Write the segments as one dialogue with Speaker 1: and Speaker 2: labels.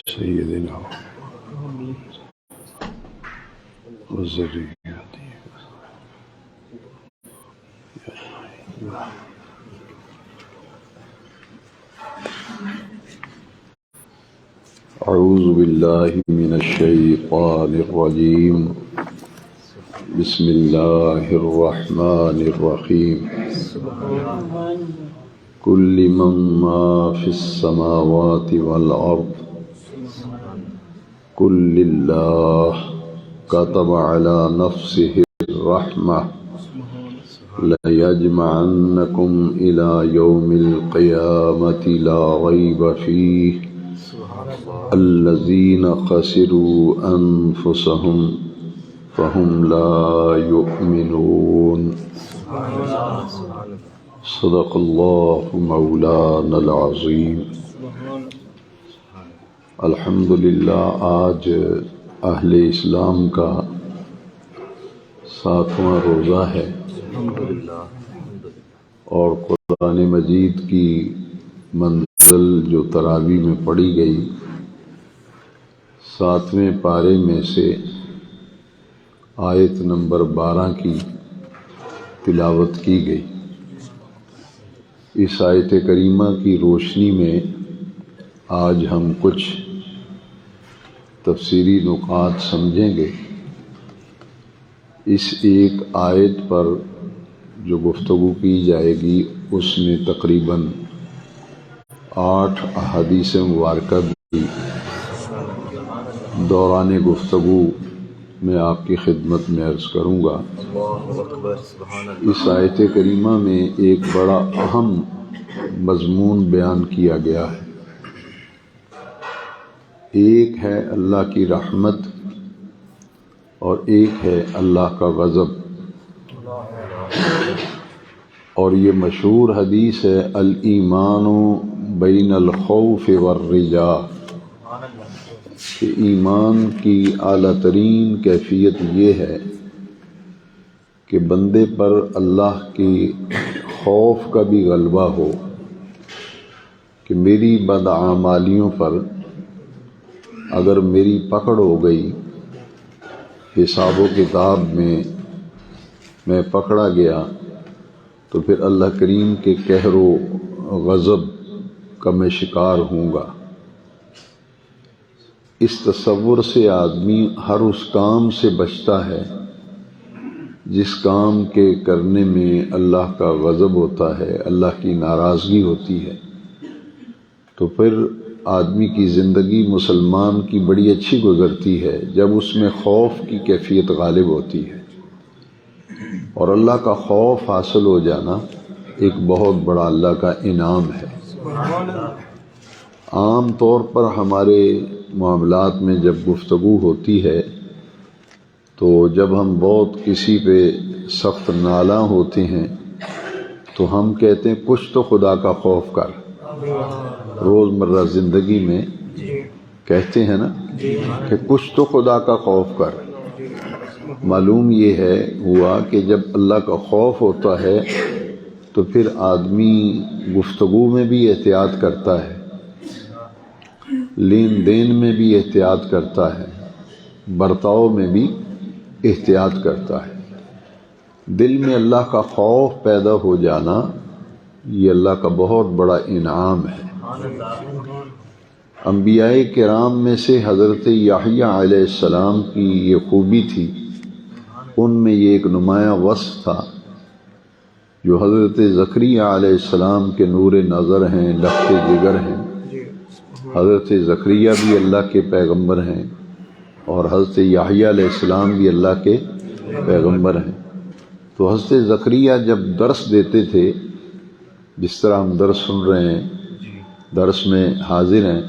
Speaker 1: سيدنا وذريته أعوذ بالله من الشيطان الرجيم بسم الله الرحمن الرحيم كل من ما في السماوات والأرض كل الله كتب على نفسه الرحمة ليجمعنكم إلى يوم القيامة لا ريب فيه الذين خسروا أنفسهم فهم لا يؤمنون صدق الله مولانا العظيم. الحمدللہ آج اہل اسلام کا 7واں روزہ ہے اور قرآن مجید کی منزل جو تراویح میں پڑھی گئی 7ویں پارے میں سے آیت نمبر 12 کی تلاوت کی گئی. اس آیت کریمہ کی روشنی میں آج ہم کچھ تفسیری نکات سمجھیں گے. اس ایک آیت پر جو گفتگو کی جائے گی اس میں تقریباً 8 احادیث مبارکہ بھی دوران گفتگو میں آپ کی خدمت میں عرض کروں گا. اس آیت کریمہ میں ایک بڑا اہم مضمون بیان کیا گیا ہے. ایک ہے اللہ کی رحمت اور ایک ہے اللہ کا غضب. اور یہ مشہور حدیث ہے الایمان بین الخوف والرجاء کہ ایمان کی اعلیٰ ترین کیفیت یہ ہے کہ بندے پر اللہ کی خوف کا بھی غلبہ ہو کہ میری بدعمالیوں پر اگر میری پکڑ ہو گئی حساب و کتاب میں پکڑا گیا تو پھر اللہ کریم کے قہر و غضب کا میں شکار ہوں گا. اس تصور سے آدمی ہر اس کام سے بچتا ہے جس کام کے کرنے میں اللہ کا غضب ہوتا ہے، اللہ کی ناراضگی ہوتی ہے. تو پھر آدمی کی زندگی مسلمان کی بڑی اچھی گزرتی ہے جب اس میں خوف کی کیفیت غالب ہوتی ہے. اور اللہ کا خوف حاصل ہو جانا ایک بہت بڑا اللہ کا انعام ہے. عام طور پر ہمارے معاملات میں جب گفتگو ہوتی ہے تو جب ہم بہت کسی پہ سخت نالاں ہوتے ہیں تو ہم کہتے ہیں کچھ تو خدا کا خوف کر. روزمرہ زندگی میں کہتے ہیں نا کہ کچھ تو خدا کا خوف کر. معلوم یہ ہوا کہ جب اللہ کا خوف ہوتا ہے تو پھر آدمی گفتگو میں بھی احتیاط کرتا ہے، لین دین میں بھی احتیاط کرتا ہے، برتاؤ میں بھی احتیاط کرتا ہے. دل میں اللہ کا خوف پیدا ہو جانا یہ اللہ کا بہت بڑا انعام ہے. انبیاء کرام میں سے حضرت یحییٰ علیہ السلام کی یہ خوبی تھی، ان میں یہ ایک نمایاں وصف تھا جو حضرت زکریا علیہ السلام کے نور نظر ہیں، لخت جگر ہیں. حضرت زکریا بھی اللہ کے پیغمبر ہیں اور حضرت یحییٰ علیہ السلام بھی اللہ کے پیغمبر ہیں. تو حضرت زکریا جب درس دیتے تھے، جس طرح ہم درس سن رہے ہیں، درس میں حاضر ہیں،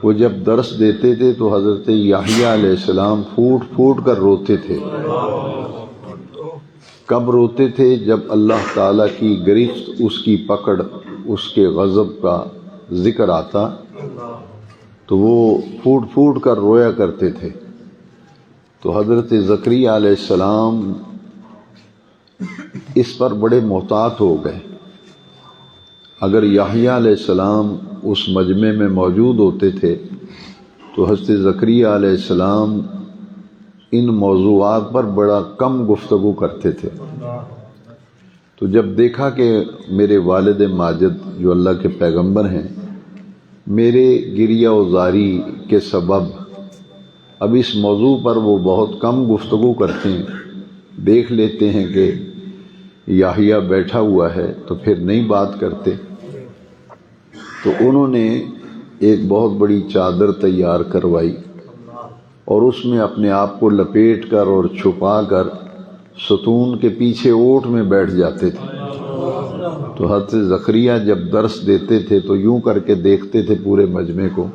Speaker 1: وہ جب درس دیتے تھے تو حضرت یحییٰ علیہ السلام پھوٹ پھوٹ کر روتے تھے. کب روتے تھے؟ جب اللہ تعالیٰ کی گرفت، اس کی پکڑ، اس کے غضب کا ذکر آتا تو وہ پھوٹ پھوٹ کر رویا کرتے تھے. تو حضرت زکریا علیہ السلام اس پر بڑے محتاط ہو گئے اگر یحییٰ علیہ السلام اس مجمع میں موجود ہوتے تھے تو حضرت زکریا علیہ السلام ان موضوعات پر بڑا کم گفتگو کرتے تھے۔ تو جب دیکھا کہ میرے والد ماجد جو اللہ کے پیغمبر ہیں میرے گریہ و زاری کے سبب اب اس موضوع پر وہ بہت کم گفتگو کرتے ہیں، دیکھ لیتے ہیں کہ یحییٰ بیٹھا ہوا ہے تو پھر نہیں بات کرتے، تو انہوں نے ایک بہت بڑی چادر تیار کروائی اور اس میں اپنے آپ کو لپیٹ کر اور چھپا کر ستون کے پیچھے اوٹ میں بیٹھ جاتے تھے۔ تو حضرت زکریا جب درس دیتے تھے تو یوں کر کے دیکھتے تھے پورے مجمع کو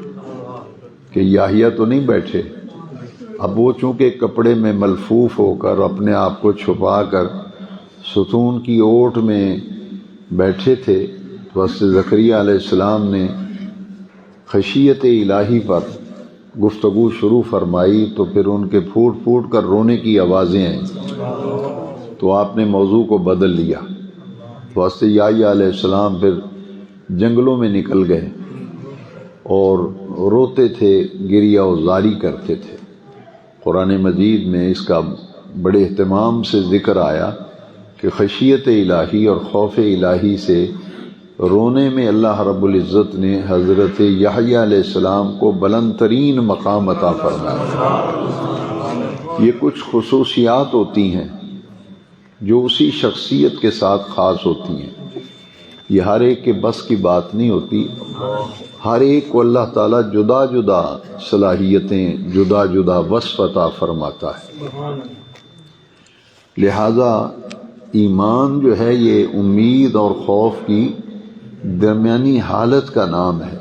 Speaker 1: کہ یحییٰ تو نہیں بیٹھے۔ اب وہ چونکہ کپڑے میں ملفوف ہو کر اپنے آپ کو چھپا کر ستون کی اوٹ میں بیٹھے تھے، تو حضرت زکریا علیہ السلام نے خشیت الہی پر گفتگو شروع فرمائی تو پھر ان کے پھوٹ پھوٹ کر رونے کی آوازیں آئیں، تو آپ نے موضوع کو بدل لیا۔ تو حضرت یحییٰ علیہ السلام پھر جنگلوں میں نکل گئے اور روتے تھے، گریہ و زاری کرتے تھے۔ قرآن مجید میں اس کا بڑے اہتمام سے ذکر آیا کہ خشیت الہی اور خوف الہی سے رونے میں اللہ رب العزت نے حضرت یحییٰ علیہ السلام کو بلند ترین مقام عطا فرمایا۔ یہ کچھ خصوصیات ہوتی ہیں جو اسی شخصیت کے ساتھ خاص ہوتی ہیں، یہ ہر ایک کے بس کی بات نہیں ہوتی، ہر ایک کو اللہ تعالیٰ جدا جدا صلاحیتیں، جدا جدا وصف عطا فرماتا ہے۔ لہذا ایمان جو ہے یہ امید اور خوف کی درمیانی حالت کا نام ہے۔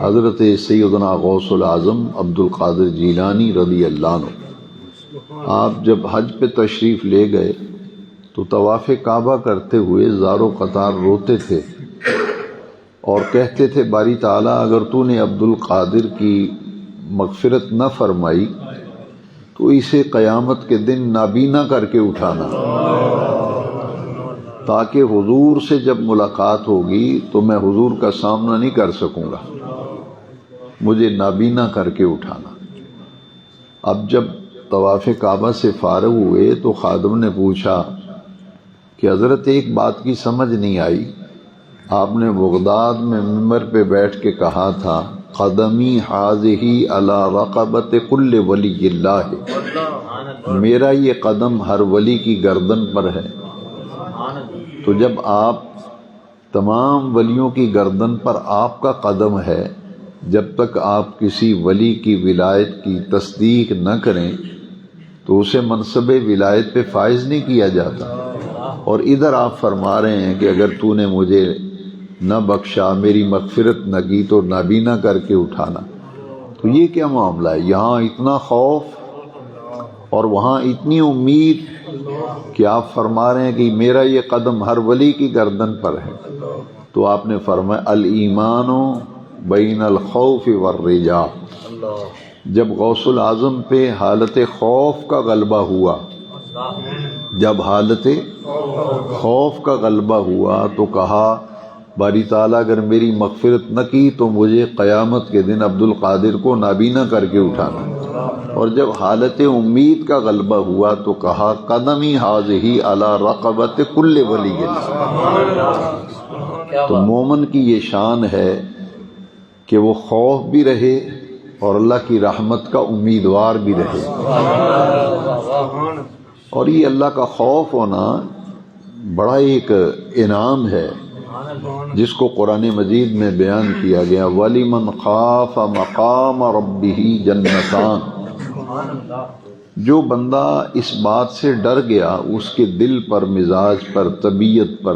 Speaker 1: حضرت سیدنا غوث العظم عبد القادر جیلانی رضی اللہ عنہ آپ جب حج پہ تشریف لے گئے تو طواف کعبہ کرتے ہوئے زار و قطار روتے تھے اور کہتے تھے باری تعالیٰ اگر تو نے عبد القادر کی مغفرت نہ فرمائی تو اسے قیامت کے دن نابینا کر کے اٹھانا، تاکہ حضور سے جب ملاقات ہوگی تو میں حضور کا سامنا نہیں کر سکوں گا، مجھے نابینا کر کے اٹھانا۔ اب جب طواف کعبہ سے فارغ ہوئے تو خادم نے پوچھا کہ حضرت ایک بات کی سمجھ نہیں آئی، آپ نے بغداد میں منبر پہ بیٹھ کے کہا تھا قدمی حاذہی علی رقبۃ کل ولی اللہ، میرا یہ قدم ہر ولی کی گردن پر ہے۔ تو جب آپ تمام ولیوں کی گردن پر آپ کا قدم ہے، جب تک آپ کسی ولی کی ولایت کی تصدیق نہ کریں تو اسے منصب ولایت پہ فائز نہیں کیا جاتا، اور ادھر آپ فرما رہے ہیں کہ اگر تو نے مجھے نہ بخشا، میری مغفرت نہ کی تو نابینا کر کے اٹھانا۔ تو یہ کیا معاملہ ہے؟ یہاں اتنا خوف اور وہاں اتنی امید کہ آپ فرما رہے ہیں کہ میرا یہ قدم ہر ولی کی گردن پر ہے۔ تو آپ نے فرمایا الایمان بین الخوف والرجاء۔ جب غوث العظم پہ حالت خوف کا غلبہ ہوا، جب حالت خوف کا غلبہ ہوا تو کہا باری تعالیٰ اگر میری مغفرت نہ کی تو مجھے قیامت کے دن عبد القادر کو نابینا کر کے اٹھانا، اور جب حالت امید کا غلبہ ہوا تو کہا قدمی حاذہی علی رقبۃ کل ولی اللہ۔ تو مومن کی یہ شان ہے کہ وہ خوف بھی رہے اور اللہ کی رحمت کا امیدوار بھی رہے، اور یہ اللہ کا خوف ہونا بڑا ایک انعام ہے جس کو قرآن مجید میں بیان کیا گیا وَلِمَنْ خَافَ مَقَامَ رَبِّهِ جَنَّتَانِ۔ جو بندہ اس بات سے ڈر گیا، اس کے دل پر، مزاج پر، طبیعت پر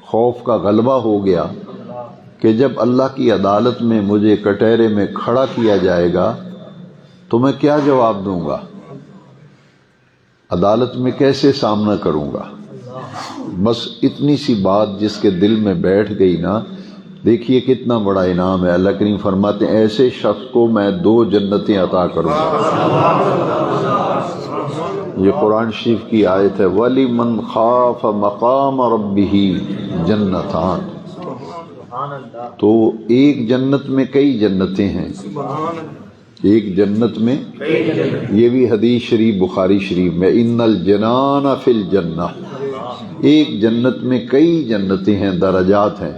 Speaker 1: خوف کا غلبہ ہو گیا کہ جب اللہ کی عدالت میں مجھے کٹہرے میں کھڑا کیا جائے گا تو میں کیا جواب دوں گا، عدالت میں کیسے سامنا کروں گا۔ بس اتنی سی بات جس کے دل میں بیٹھ گئی نا، دیکھیے کتنا بڑا انعام ہے۔ اللہ کریم فرماتے ہیں ایسے شخص کو میں 2 جنتیں عطا کروں گا۔ یہ قرآن شریف کی آیت ہے وَلِمَنْ خَافَ مَقَامَ رَبِّهِ جَنَّتَانِ۔ تو ایک جنت میں کئی جنتیں ہیں، ایک جنت میں، یہ بھی حدیث شریف بخاری شریف میں، ان الجنان فی الجنہ، ایک جنت میں کئی جنتیں ہیں، درجات ہیں۔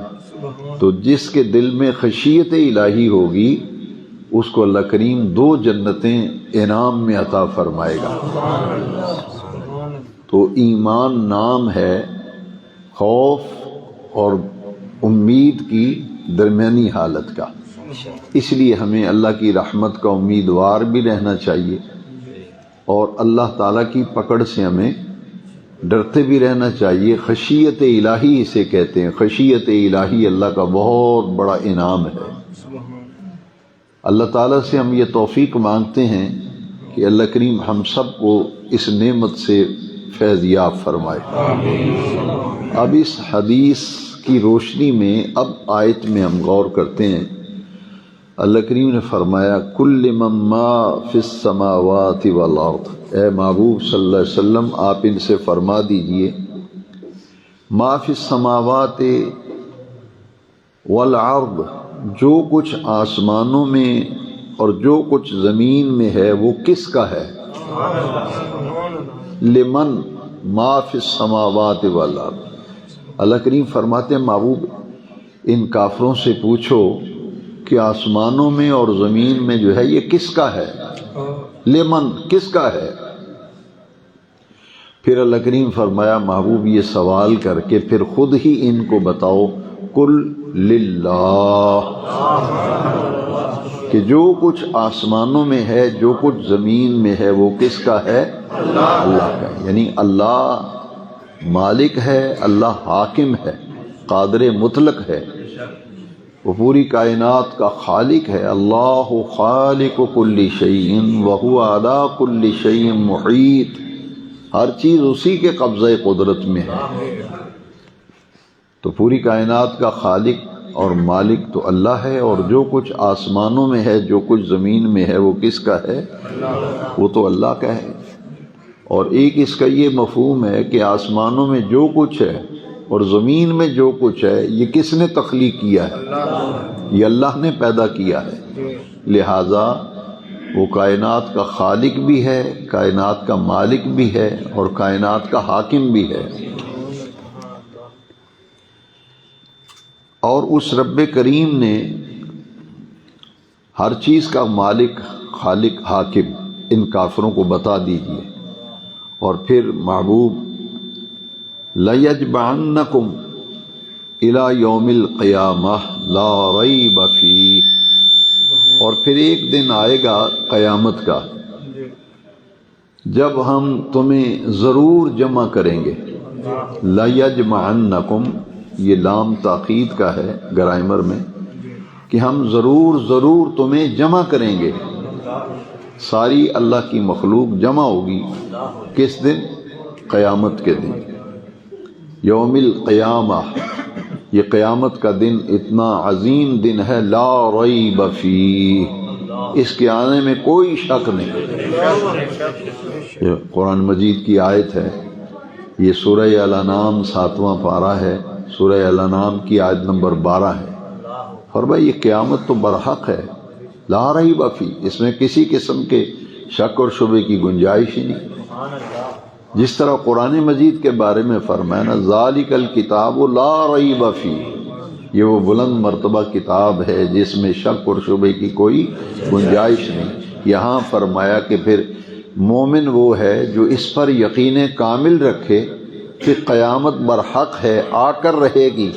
Speaker 1: تو جس کے دل میں خشیت الہی ہوگی اس کو اللہ کریم 2 جنتیں انعام میں عطا فرمائے گا۔ تو ایمان نام ہے خوف اور امید کی درمیانی حالت کا، اس لیے ہمیں اللہ کی رحمت کا امیدوار بھی رہنا چاہیے اور اللہ تعالیٰ کی پکڑ سے ہمیں ڈرتے بھی رہنا چاہیے۔ خشیت الہی اسے کہتے ہیں، خشیت الہی اللہ کا بہت بڑا انعام ہے۔ اللہ تعالیٰ سے ہم یہ توفیق مانگتے ہیں کہ اللہ کریم ہم سب کو اس نعمت سے فیض یاب فرمائے۔ اب اس حدیث کی روشنی میں اب آیت میں ہم غور کرتے ہیں۔ اللہ کریم نے فرمایا کل من ما فی السماوات والارض، اے محبوب صلی اللہ علیہ وسلم آپ ان سے فرما دیجئے ما فی السماوات والارض، جو کچھ آسمانوں میں اور جو کچھ زمین میں ہے وہ کس کا ہے؟ لمن ما فی السماوات والارض، اللہ کریم فرماتے ہیں محبوب ان کافروں سے پوچھو کہ آسمانوں میں اور زمین میں جو ہے یہ کس کا ہے؟ لمن، کس کا ہے؟ پھر اللہ کریم فرمایا محبوب یہ سوال کر کے پھر خود ہی ان کو بتاؤ قل للہ، کہ جو کچھ آسمانوں میں ہے جو کچھ زمین میں ہے وہ کس کا ہے؟ اللہ کا ہے۔ یعنی اللہ مالک ہے، اللہ حاکم ہے، قادر مطلق ہے، وہ پوری کائنات کا خالق ہے۔ اللہ خالق کل شیء وہو علی کل شیء محیط، ہر چیز اسی کے قبضہ قدرت میں ہے۔ تو پوری کائنات کا خالق اور مالک تو اللہ ہے، اور جو کچھ آسمانوں میں ہے جو کچھ زمین میں ہے وہ کس کا ہے؟ وہ تو اللہ کا ہے۔ اور ایک اس کا یہ مفہوم ہے کہ آسمانوں میں جو کچھ ہے اور زمین میں جو کچھ ہے یہ کس نے تخلیق کیا ہے؟ یہ اللہ نے پیدا کیا ہے، لہذا وہ کائنات کا خالق بھی ہے، کائنات کا مالک بھی ہے اور کائنات کا حاکم بھی ہے۔ اور اس رب کریم نے ہر چیز کا مالک، خالق، حاکم ان کافروں کو بتا دیجئے۔ اور پھر محبوب لَيَجْمَعَنَّكُمْ إِلَى يَوْمِ الْقِيَامَةِ لَا رَيْبَ فِيهِ، اور پھر ایک دن آئے گا قیامت کا جب ہم تمہیں ضرور جمع کریں گے۔ لَيَجْمَعَنَّكُمْ، یہ لام تاکید کا ہے گرامر میں، کہ ہم ضرور تمہیں جمع کریں گے۔ ساری اللہ کی مخلوق جمع ہوگی کس دن؟ قیامت کے دن، یوم القیامہ۔ یہ قیامت کا دن اتنا عظیم دن ہے، لا ریب فیہ، اس کے آنے میں کوئی شک نہیں۔ یہ قرآن مجید کی آیت ہے، یہ سورہ الانعام 7واں پارہ ہے، سورہ الانعام کی آیت نمبر 12 ہے۔ فرمایا یہ قیامت تو برحق ہے، لا ریب فیہ، اس میں کسی قسم کے شک اور شبے کی گنجائش ہی نہیں۔ جس طرح قرآن مجید کے بارے میں فرمایا نا ذالک الکتاب لا ریب فیہ، یہ وہ بلند مرتبہ کتاب ہے جس میں شک اور شبے کی کوئی گنجائش نہیں۔ یہاں فرمایا کہ پھر مومن وہ ہے جو اس پر یقین کامل رکھے کہ قیامت برحق ہے، آ کر رہے گی،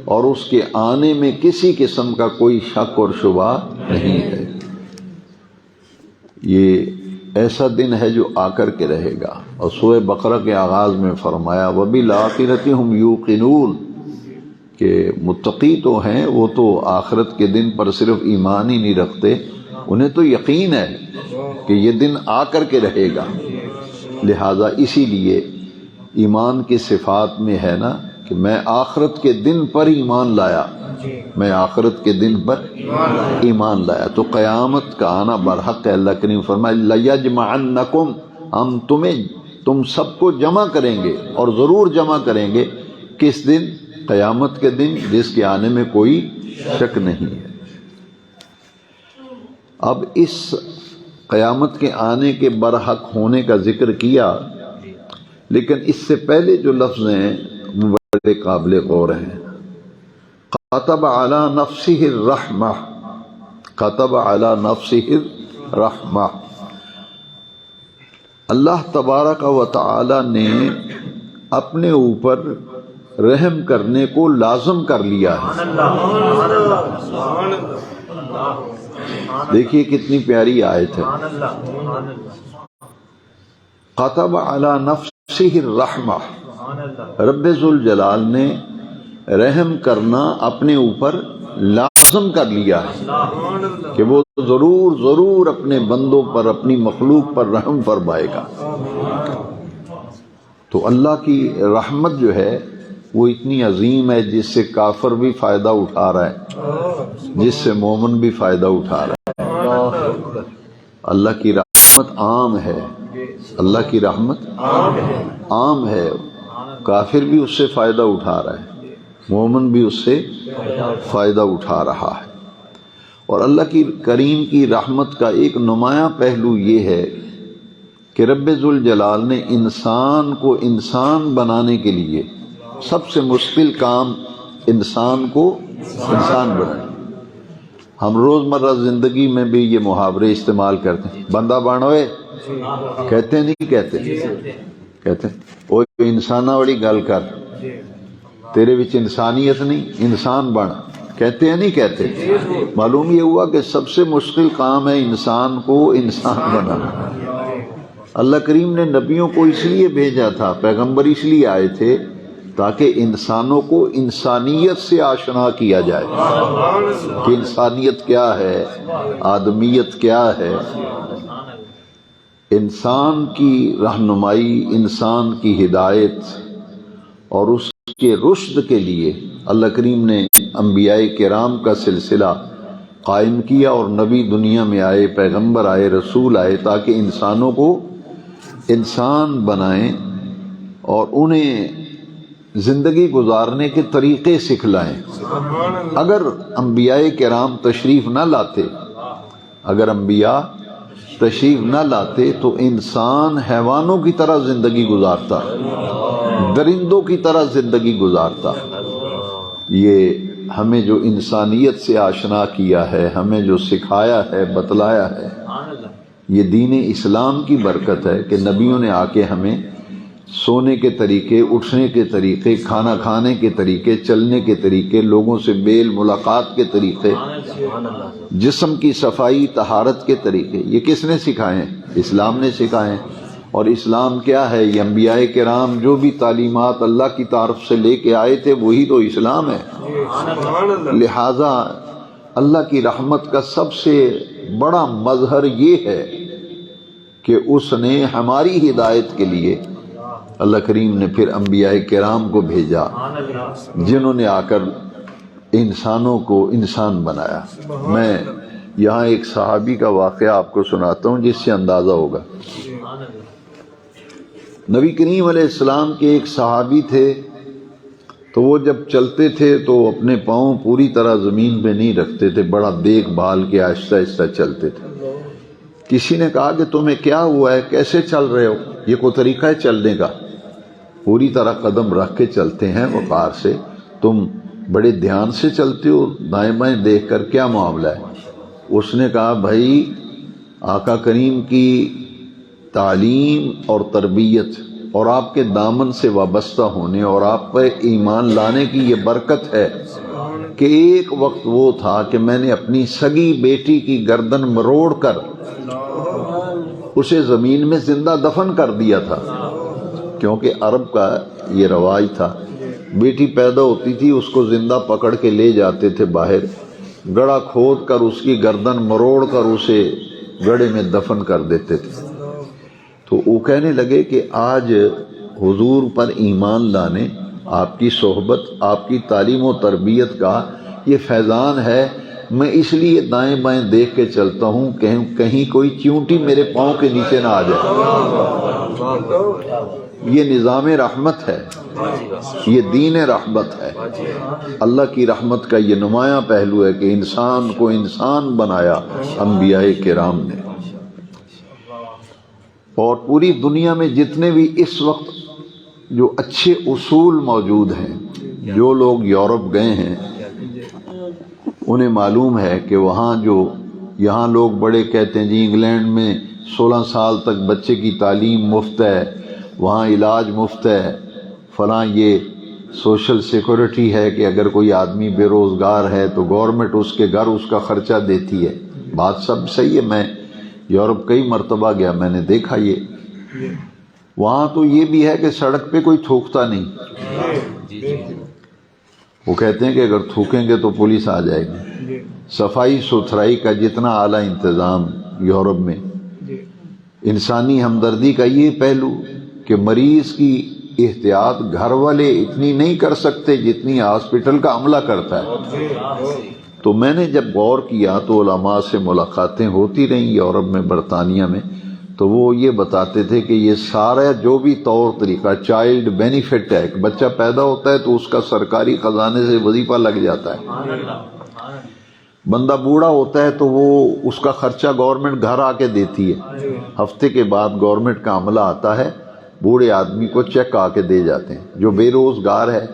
Speaker 1: اور اس کے آنے میں کسی قسم کا کوئی شک اور شبہ نہیں ہے۔ یہ ایسا دن ہے جو آ کر کے رہے گا۔ اور سورہ بقرہ کے آغاز میں فرمایا وَبِالْآخِرَةِ هُمْ يُوقِنُونَ، کہ متقی تو ہیں، وہ تو آخرت کے دن پر صرف ایمان ہی نہیں رکھتے، انہیں تو یقین ہے کہ یہ دن آ کر کے رہے گا۔ لہذا اسی لیے ایمان کی صفات میں ہے نا کہ میں آخرت کے دن پر ایمان لایا، میں آخرت کے دن پر ایمان لایا۔ تو قیامت کا آنا برحق ہے۔ اللہ کریم فرمائے لَيَجْمَعَنَّكُمْ، ہم تم سب کو جمع کریں گے، اور ضرور جمع کریں گے۔ کس دن؟ قیامت کے دن جس کے آنے میں کوئی شک نہیں ہے۔ اب اس قیامت کے آنے کے برحق ہونے کا ذکر کیا، لیکن اس سے پہلے جو لفظ ہیں وہ بڑے قابل غور ہیں۔ کتب علی نفسہ الرحمہ، کتب علی نفسہ الرحمہ، اللہ تبارک و تعالی نے اپنے اوپر رحم کرنے کو لازم کر لیا ہے۔ دیکھیے کتنی پیاری آیت ہے۔ کتب علی نفسہ الرحمہ، رب ذوالجلال نے رحم کرنا اپنے اوپر لازم کر لیا ہے کہ وہ ضرور ضرور اپنے بندوں پر، اپنی مخلوق پر رحم فرمائے گا۔ تو اللہ کی رحمت جو ہے وہ اتنی عظیم ہے جس سے کافر بھی فائدہ اٹھا رہا ہے، جس سے مومن بھی فائدہ اٹھا رہا ہے۔ اللہ کی رحمت عام ہے، اللہ کی رحمت عام ہے، کافر بھی اس سے فائدہ اٹھا رہا ہے، مومن بھی اس سے فائدہ اٹھا رہا ہے۔ اور اللہ کی کریم کی رحمت کا ایک نمایاں پہلو یہ ہے کہ رب ذوالجلال نے انسان کو انسان بنانے کے لیے سب سے مشکل کام انسان کو انسان بنانا۔ ہم روزمرہ زندگی میں بھی یہ محاورے استعمال کرتے ہیں، بندہ بنوئے کہتے نہیں کہتے، کہتے وہ انسانہ والی گل کر، تیرے وچ انسانیت نہیں، انسان بن، کہتے ہیں نہیں کہتے۔ معلوم یہ ہوا کہ سب سے مشکل کام ہے انسان کو انسان بنانا۔ اللہ کریم نے نبیوں کو اس لیے بھیجا تھا، پیغمبر اس لیے آئے تھے تاکہ انسانوں کو انسانیت سے آشنا کیا جائے کہ انسانیت کیا ہے، آدمیت کیا ہے۔ انسان کی رہنمائی، انسان کی ہدایت اور اس کے رشد کے لیے اللہ کریم نے انبیاء کرام کا سلسلہ قائم کیا، اور نبی دنیا میں آئے، پیغمبر آئے، رسول آئے تاکہ انسانوں کو انسان بنائیں اور انہیں زندگی گزارنے کے طریقے سکھلائیں۔ اگر انبیاء کرام تشریف نہ لاتے، اگر انبیاء تشریف نہ لاتے تو انسان حیوانوں کی طرح زندگی گزارتا، درندوں کی طرح زندگی گزارتا۔ یہ ہمیں جو انسانیت سے آشنا کیا ہے، ہمیں جو سکھایا ہے، بتلایا ہے، یہ دین اسلام کی برکت ہے کہ نبیوں نے آ کے ہمیں سونے کے طریقے، اٹھنے کے طریقے، کھانا کھانے کے طریقے، چلنے کے طریقے، لوگوں سے میل ملاقات کے طریقے، جسم کی صفائی طہارت کے طریقے، یہ کس نے سکھائے ہیں؟ اسلام نے سکھائے ہیں۔ اور اسلام کیا ہے؟ یہ انبیاء کرام جو بھی تعلیمات اللہ کی طرف سے لے کے آئے تھے وہی تو اسلام ہے۔ لہذا اللہ کی رحمت کا سب سے بڑا مظہر یہ ہے کہ اس نے ہماری ہدایت کے لیے اللہ کریم نے پھر انبیاء کرام کو بھیجا جنہوں نے آ کر انسانوں کو انسان بنایا۔ میں یہاں ایک صحابی کا واقعہ آپ کو سناتا ہوں جس سے اندازہ ہوگا۔ نبی کریم علیہ السلام کے ایک صحابی تھے، تو وہ جب چلتے تھے تو اپنے پاؤں پوری طرح زمین پہ نہیں رکھتے تھے، بڑا دیکھ بھال کے آہستہ آہستہ چلتے تھے۔ کسی نے کہا کہ تمہیں کیا ہوا ہے، کیسے چل رہے ہو؟ یہ کوئی طریقہ ہے چلنے کا؟ پوری طرح قدم رکھ کے چلتے ہیں وقار سے، تم بڑے دھیان سے چلتے ہو، دائیں بائیں دیکھ کر، کیا معاملہ ہے؟ اس نے کہا بھائی آقا کریم کی تعلیم اور تربیت اور آپ کے دامن سے وابستہ ہونے اور آپ پہ ایمان لانے کی یہ برکت ہے کہ ایک وقت وہ تھا کہ میں نے اپنی سگی بیٹی کی گردن مروڑ کر اسے زمین میں زندہ دفن کر دیا تھا، کیونکہ عرب کا یہ رواج تھا، بیٹی پیدا ہوتی تھی اس کو زندہ پکڑ کے لے جاتے تھے باہر، گڑھا کھود کر اس کی گردن مروڑ کر اسے گڑھے میں دفن کر دیتے تھے۔ تو وہ کہنے لگے کہ آج حضور پر ایمان لانے، آپ کی صحبت، آپ کی تعلیم و تربیت کا یہ فیضان ہے، میں اس لیے دائیں بائیں دیکھ کے چلتا ہوں کہیں کوئی چیونٹی میرے پاؤں کے نیچے نہ آ جائے۔ یہ نظام رحمت ہے، یہ دین رحمت ہے۔ اللہ کی رحمت کا یہ نمایاں پہلو ہے کہ انسان کو انسان بنایا انبیاء کرام نے۔ اور پوری دنیا میں جتنے بھی اس وقت جو اچھے اصول موجود ہیں، جو لوگ یورپ گئے ہیں انہیں معلوم ہے کہ وہاں یہاں لوگ بڑے کہتے ہیں جی انگلینڈ میں 16 سال تک بچے کی تعلیم مفت ہے، وہاں علاج مفت ہے، فلاں یہ سوشل سیکورٹی ہے کہ اگر کوئی آدمی بے روزگار ہے تو گورنمنٹ اس کے گھر اس کا خرچہ دیتی ہے۔ بات سب صحیح ہے، میں یورپ کئی مرتبہ گیا، میں نے دیکھا یہ وہاں تو یہ بھی ہے کہ سڑک پہ کوئی تھوکتا نہیں۔ وہ کہتے ہیں کہ اگر تھوکیں گے تو پولیس آ جائے گی۔ صفائی ستھرائی کا جتنا اعلیٰ انتظام یورپ میں، انسانی ہمدردی کا یہ پہلو کہ مریض کی احتیاط گھر والے اتنی نہیں کر سکتے جتنی ہاسپٹل کا عملہ کرتا ہے۔ تو میں نے جب غور کیا تو علماء سے ملاقاتیں ہوتی رہیں یورپ میں، برطانیہ میں، تو وہ یہ بتاتے تھے کہ یہ سارا جو بھی طور طریقہ چائلڈ بینیفٹ ہے، ایک بچہ پیدا ہوتا ہے تو اس کا سرکاری خزانے سے وظیفہ لگ جاتا ہے، بندہ بوڑھا ہوتا ہے تو وہ اس کا خرچہ گورنمنٹ گھر آ کے دیتی ہے، ہفتے کے بعد گورنمنٹ کا عملہ آتا ہے، بوڑھے آدمی کو چیک آ کے دے جاتے ہیں۔ جو بے روزگار ہے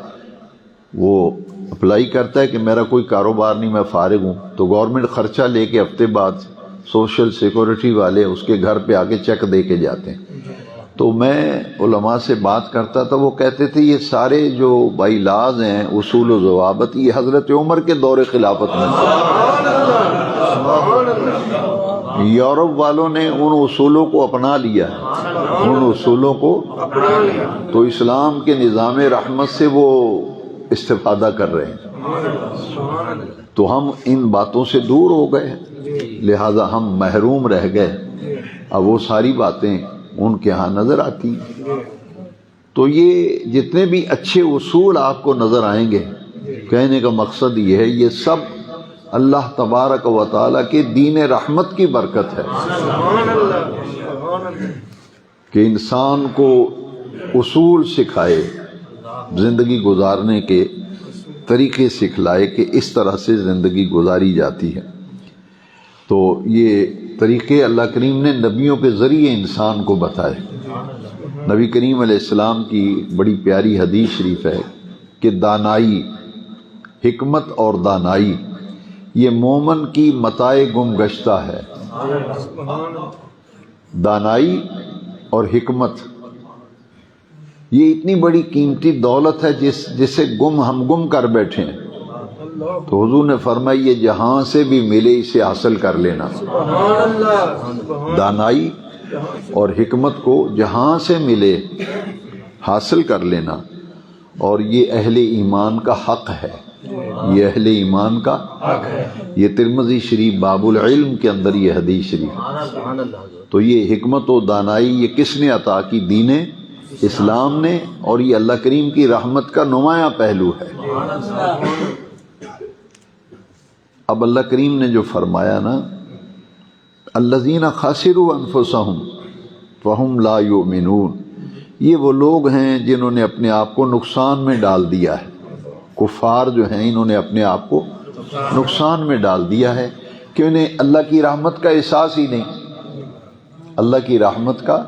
Speaker 1: وہ اپلائی کرتا ہے کہ میرا کوئی کاروبار نہیں، میں فارغ ہوں، تو گورنمنٹ خرچہ لے کے ہفتے بعد سوشل سیکورٹی والے اس کے گھر پہ آگے چیک دے کے جاتے ہیں۔ تو میں علماء سے بات کرتا تھا، وہ کہتے تھے یہ سارے جو بائی لاز ہیں، اصول و ضوابط، یہ حضرت عمر کے دور خلافت میں یورپ والوں نے ان اصولوں کو اپنا لیا، ان اصولوں کو، تو اسلام کے نظام رحمت سے وہ استفادہ کر رہے ہیں۔ تو ہم ان باتوں سے دور ہو گئے، لہذا ہم محروم رہ گئے۔ اب وہ ساری باتیں ان کے ہاں نظر آتی ہیں۔ تو یہ جتنے بھی اچھے اصول آپ کو نظر آئیں گے، کہنے کا مقصد یہ ہے یہ سب اللہ تبارک و تعالیٰ کے دین رحمت کی برکت ہے کہ انسان کو اصول سکھائے، زندگی گزارنے کے طریقے سکھلائے کہ اس طرح سے زندگی گزاری جاتی ہے۔ تو یہ طریقے اللہ کریم نے نبیوں کے ذریعے انسان کو بتائے۔ نبی کریم علیہ السلام کی بڑی پیاری حدیث شریف ہے کہ دانائی، حکمت اور دانائی یہ مومن کی متاع گم گشتہ ہے۔ دانائی اور حکمت یہ اتنی بڑی قیمتی دولت ہے جسے ہم گم کر بیٹھے ہیں، تو حضور نے فرمایا یہ جہاں سے بھی ملے اسے حاصل کر لینا۔ دانائی اور حکمت کو جہاں سے ملے حاصل کر لینا، اور یہ اہل ایمان کا حق ہے، یہ اہل ایمان کا حق ہے۔ یہ ترمذی شریف باب العلم کے اندر یہ حدیث شریف ہے۔ تو یہ حکمت و دانائی یہ کس نے عطا کی؟ دین اسلام نے، اور یہ اللہ کریم کی رحمت کا نمایاں پہلو ہے۔ اب اللہ کریم نے جو فرمایا نا، الذین خسروا انفسهم فهم لا یؤمنون، یہ وہ لوگ ہیں جنہوں نے اپنے آپ کو نقصان میں ڈال دیا ہے۔ کفار جو ہیں انہوں نے اپنے آپ کو نقصان میں ڈال دیا ہے کہ انہیں اللہ کی رحمت کا احساس ہی نہیں۔ اللہ کی رحمت کا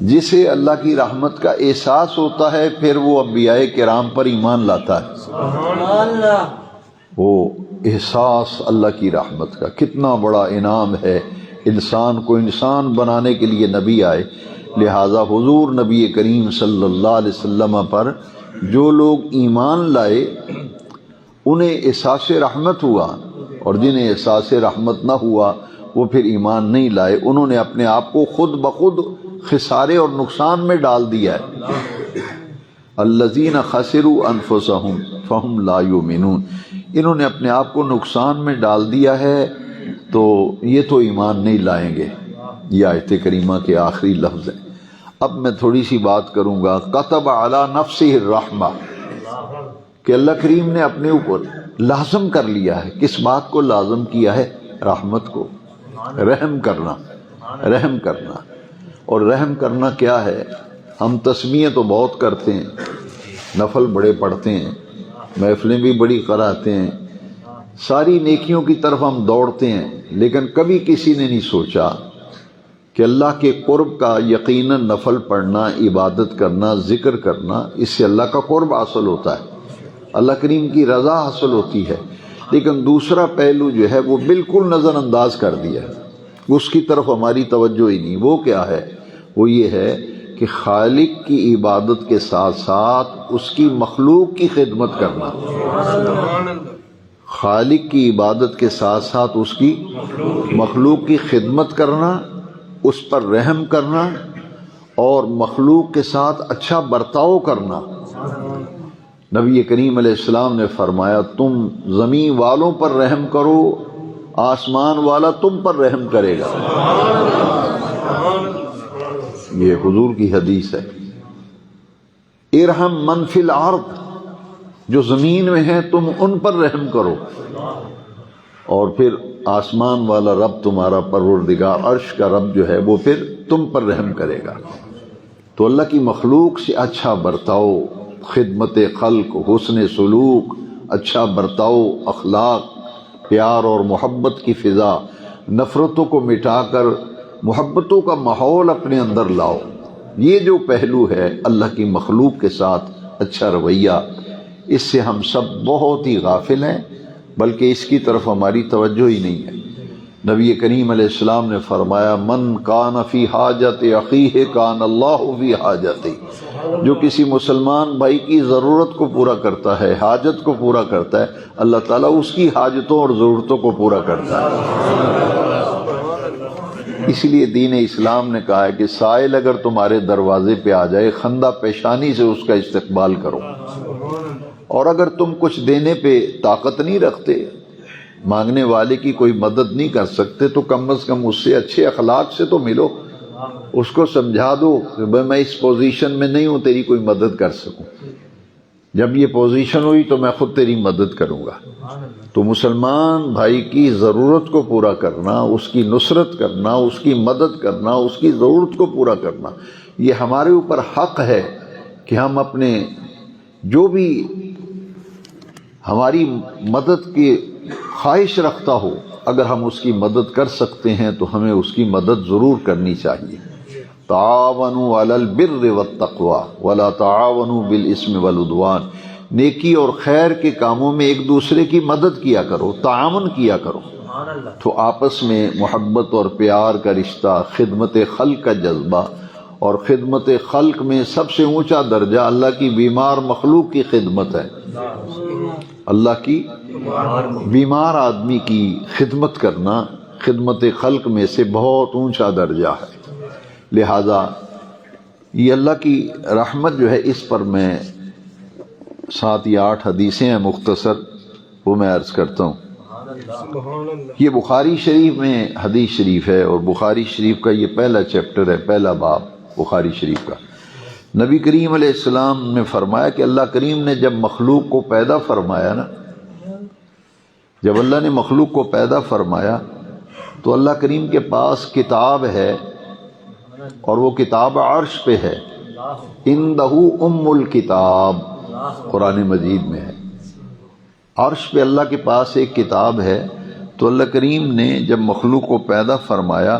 Speaker 1: جسے اللہ کی رحمت کا احساس ہوتا ہے پھر وہ انبیاء کرام پر ایمان لاتا ہے۔ وہ احساس اللہ کی رحمت کا کتنا بڑا انعام ہے، انسان کو انسان بنانے کے لیے نبی آئے۔ لہذا حضور نبی کریم صلی اللہ علیہ وسلم پر جو لوگ ایمان لائے انہیں احساس رحمت ہوا، اور جنہیں احساس رحمت نہ ہوا وہ پھر ایمان نہیں لائے، انہوں نے اپنے آپ کو خود بخود خسارے اور نقصان میں ڈال دیا ہے۔ الذین خسروا انفسهم فهم لا یؤمنون، انہوں نے اپنے آپ کو نقصان میں ڈال دیا ہے تو یہ تو ایمان نہیں لائیں گے۔ یہ آیت کریمہ کے آخری لفظ ہیں۔ اب میں تھوڑی سی بات کروں گا۔ کتب علی نفسہ الرحمہ، کہ اللہ کریم نے اپنے اوپر لازم کر لیا ہے۔ کس بات کو لازم کیا ہے؟ رحمت کو، رحم کرنا۔ رحم کرنا، اور رحم کرنا کیا ہے؟ ہم تسمیہ تو بہت کرتے ہیں، نفل بڑے پڑھتے ہیں، محفلیں بھی بڑی کراتے ہیں، ساری نیکیوں کی طرف ہم دوڑتے ہیں، لیکن کبھی کسی نے نہیں سوچا کہ اللہ کے قرب کا یقیناً نفل پڑھنا، عبادت کرنا، ذکر کرنا، اس سے اللہ کا قرب حاصل ہوتا ہے، اللہ کریم کی رضا حاصل ہوتی ہے۔ لیکن دوسرا پہلو جو ہے وہ بالکل نظر انداز کر دیا ہے، اس کی طرف ہماری توجہ ہی نہیں۔ وہ کیا ہے؟ وہ یہ ہے کہ خالق کی عبادت کے ساتھ ساتھ اس کی مخلوق کی خدمت کرنا، خالق کی عبادت کے ساتھ ساتھ اس کی مخلوق کی خدمت کرنا، اس پر رحم کرنا اور مخلوق کے ساتھ اچھا برتاؤ کرنا۔ نبی کریم علیہ السلام نے فرمایا تم زمین والوں پر رحم کرو، آسمان والا تم پر رحم کرے گا۔ یہ حضور کی حدیث ہے۔ ارحم من فی الارض، جو زمین میں ہیں تم ان پر رحم کرو، اور پھر آسمان والا رب تمہارا پروردگار عرش کا رب جو ہے وہ پھر تم پر رحم کرے گا۔ تو اللہ کی مخلوق سے اچھا برتاؤ، خدمت خلق، حسن سلوک، اچھا برتاؤ، اخلاق، پیار اور محبت کی فضا، نفرتوں کو مٹا کر محبتوں کا ماحول اپنے اندر لاؤ۔ یہ جو پہلو ہے اللہ کی مخلوق کے ساتھ اچھا رویہ، اس سے ہم سب بہت ہی غافل ہیں، بلکہ اس کی طرف ہماری توجہ ہی نہیں ہے۔ نبی کریم علیہ السلام نے فرمایا من کان فی حاجت اخیہ کان اللہ فی حاجتہ، جو کسی مسلمان بھائی کی ضرورت کو پورا کرتا ہے، حاجت کو پورا کرتا ہے، اللہ تعالیٰ اس کی حاجتوں اور ضرورتوں کو پورا کرتا ہے۔ اس لیے دین اسلام نے کہا ہے کہ سائل اگر تمہارے دروازے پہ آ جائے، خندہ پیشانی سے اس کا استقبال کرو، اور اگر تم کچھ دینے پہ طاقت نہیں رکھتے، مانگنے والے کی کوئی مدد نہیں کر سکتے، تو کم از کم اس سے اچھے اخلاق سے تو ملو، اس کو سمجھا دو کہ میں اس پوزیشن میں نہیں ہوں تیری کوئی مدد کر سکوں، جب یہ پوزیشن ہوئی تو میں خود تیری مدد کروں گا۔ تو مسلمان بھائی کی ضرورت کو پورا کرنا، اس کی نصرت کرنا، اس کی مدد کرنا، اس کی ضرورت کو پورا کرنا، یہ ہمارے اوپر حق ہے کہ ہم اپنے جو بھی ہماری مدد کی خواہش رکھتا ہو، اگر ہم اس کی مدد کر سکتے ہیں تو ہمیں اس کی مدد ضرور کرنی چاہیے۔ تعاونوا علی البر والتقوی ولا تعاونوا بالاسم والعدوان، نیکی اور خیر کے کاموں میں ایک دوسرے کی مدد کیا کرو، تعاون کیا کرو، تو آپس میں محبت اور پیار کا رشتہ، خدمت خلق کا جذبہ، اور خدمت خلق میں سب سے اونچا درجہ اللہ کی بیمار مخلوق کی خدمت ہے۔ اللہ کی بیمار آدمی کی خدمت کرنا خدمت خلق میں سے بہت اونچا درجہ ہے۔ لہذا یہ اللہ کی رحمت جو ہے، اس پر میں 7 یا 8 حدیثیں ہیں مختصر، وہ میں عرض کرتا ہوں۔ یہ بخاری شریف میں حدیث شریف ہے، اور بخاری شریف کا یہ پہلا چیپٹر ہے، پہلا باب بخاری شریف کا۔ نبی کریم علیہ السلام نے فرمایا کہ اللہ کریم نے جب مخلوق کو پیدا فرمایا نا، جب اللہ نے مخلوق کو پیدا فرمایا تو اللہ کریم کے پاس کتاب ہے، اور وہ کتاب عرش پہ ہے، عندہ ام الکتاب، قرآن مجید میں ہے۔ عرش پہ اللہ کے پاس ایک کتاب ہے، تو اللہ کریم نے جب مخلوق کو پیدا فرمایا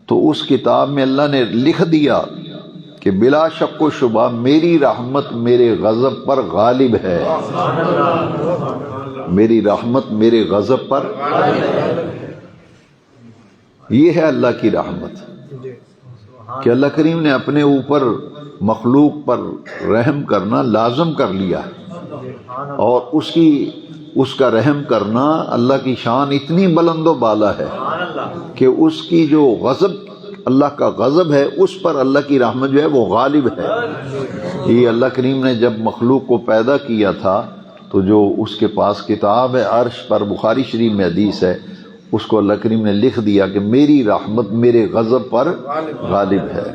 Speaker 1: تو اس کتاب میں اللہ نے لکھ دیا کہ بلا شک و شبہ میری رحمت میرے غضب پر غالب ہے، میری رحمت میرے غضب پر، یہ ہے اللہ کی رحمت کہ اللہ کریم نے اپنے اوپر مخلوق پر رحم کرنا لازم کر لیا ہے، اور اس کا رحم کرنا اللہ کی شان اتنی بلند و بالا ہے کہ اس کی جو غضب، اللہ کا غضب ہے، اس پر اللہ کی رحمت جو ہے وہ غالب ہے۔ یہ اللہ کریم نے جب مخلوق کو پیدا کیا تھا تو جو اس کے پاس کتاب ہے عرش پر، بخاری شریف میں حدیث ہے، اس کو اللہ کریم نے لکھ دیا کہ میری رحمت میرے غضب پر غالب ہے۔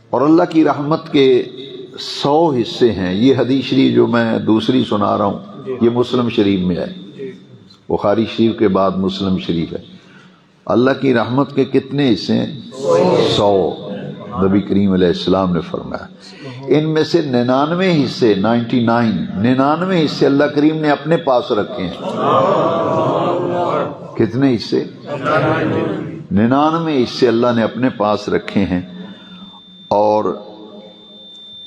Speaker 1: اور اللہ کی رحمت کے 100 حصے ہیں۔ یہ حدیث شریف جو میں دوسری سنا رہا ہوں یہ مسلم شریف میں ہے، بخاری شریف کے بعد مسلم شریف ہے۔ اللہ کی رحمت کے کتنے حصے ہیں؟ 100۔ نبی کریم علیہ السلام نے فرمایا۔ ان میں سے 99 حصے 99 حصے اللہ کریم نے اپنے پاس رکھے ہیں۔ کتنے حصے؟ 99 حصے اللہ نے اپنے پاس رکھے ہیں، اور